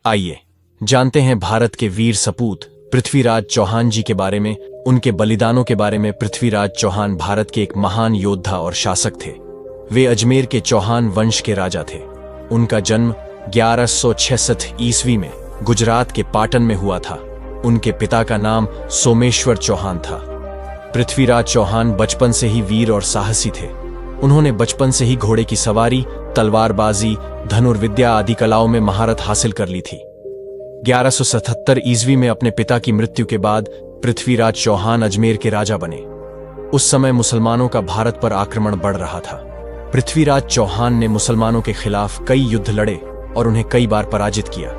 आइए जानते हैं भारत के वीर सपूत पृथ्वीराज चौहान जी के बारे में, उनके बलिदानों के बारे में। पृथ्वीराज चौहान भारत के एक महान योद्धा और शासक थे। वे अजमेर के चौहान वंश के राजा थे। उनका जन्म 1166 ईस्वी में गुजरात के पाटन में हुआ था। उनके पिता का नाम सोमेश्वर चौहान था। पृथ्वीराज चौहान बचपन से ही वीर और साहसी थे। उन्होंने बचपन से ही घोड़े की सवारी, तलवारबाजी, धनुर्विद्या आदि कलाओं में महारत हासिल कर ली थी। 1177 ईस्वी में अपने पिता की मृत्यु के बाद पृथ्वीराज चौहान अजमेर के राजा बने। उस समय मुसलमानों का भारत पर आक्रमण बढ़ रहा था। पृथ्वीराज चौहान ने मुसलमानों के खिलाफ कई युद्ध लड़े और उन्हें कई बार पराजित किया।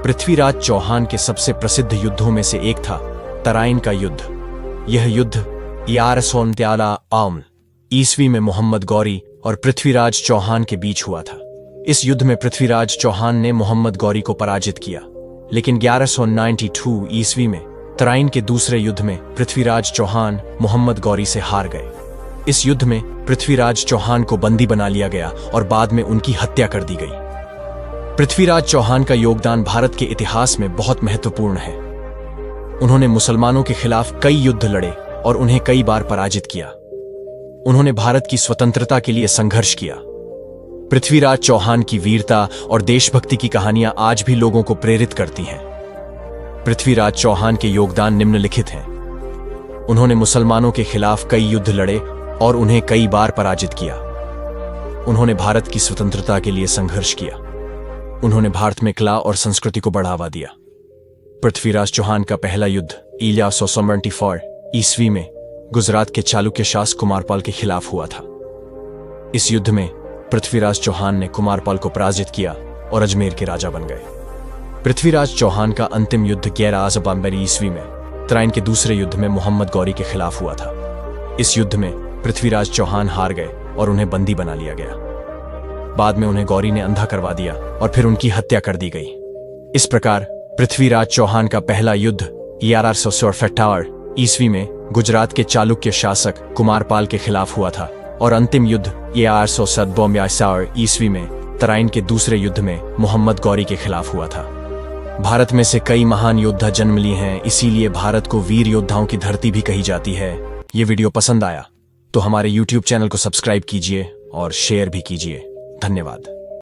पृथ्वीराज चौहान के सबसे प्रसिद्ध युद्धों में से एक था तराइन का युद्ध। यह युद्ध 1153 ईस्वी में मोहम्मद गौरी और पृथ्वीराज चौहान के बीच हुआ था। इस युद्ध में पृथ्वीराज चौहान ने मोहम्मद गौरी को पराजित किया, लेकिन 1192 ईस्वी में तराइन के दूसरे युद्ध में पृथ्वीराज चौहान मोहम्मद गौरी से हार गए। इस युद्ध में पृथ्वीराज चौहान को बंदी बना लिया गया और बाद में उनकी हत्या कर दी गई। पृथ्वीराज चौहान का योगदान भारत के इतिहास में बहुत महत्वपूर्ण है। उन्होंने मुसलमानों के खिलाफ कई युद्ध लड़े और उन्हें कई बार पराजित किया। उन्होंने भारत की स्वतंत्रता के लिए संघर्ष किया। पृथ्वीराज चौहान की वीरता और देशभक्ति की कहानियां आज भी लोगों को प्रेरित करती हैं। पृथ्वीराज चौहान के योगदान निम्नलिखित हैं। उन्होंने मुसलमानों के खिलाफ कई युद्ध लड़े और उन्हें कई बार पराजित किया। उन्होंने भारत की स्वतंत्रता के लिए संघर्ष किया। उन्होंने भारत में कला और संस्कृति को बढ़ावा दिया। पृथ्वीराज चौहान का पहला युद्ध 1174 ईस्वी में गुजरात के चालुक्य शासक कुमारपाल के खिलाफ हुआ था। इस युद्ध में पृथ्वीराज चौहान ने कुमारपाल को पराजित किया और अजमेर के राजा बन गए। पृथ्वीराज चौहान का अंतिम युद्ध 1192 ईस्वी में तराइन के दूसरे युद्ध में मोहम्मद गौरी के खिलाफ हुआ था। इस युद्ध में पृथ्वीराज चौहान हार गए और उन्हें बंदी बना लिया गया। बाद में उन्हें गौरी ने अंधा करवा दिया और फिर उनकी हत्या कर दी गई। इस प्रकार पृथ्वीराज चौहान का पहला युद्ध 1148 ईस्वी में गुजरात के चालुक्य शासक कुमारपाल के खिलाफ हुआ था और अंतिम युद्ध 1197 ईस्वी में तराइन के दूसरे युद्ध में मोहम्मद गौरी के खिलाफ हुआ था। भारत में से कई महान योद्धा जन्म लिए हैं, इसीलिए भारत को वीर योद्धाओं की धरती भी कही जाती है। ये वीडियो पसंद आया तो हमारे YouTube चैनल को सब्सक्राइब कीजिए और शेयर भी कीजिए। धन्यवाद।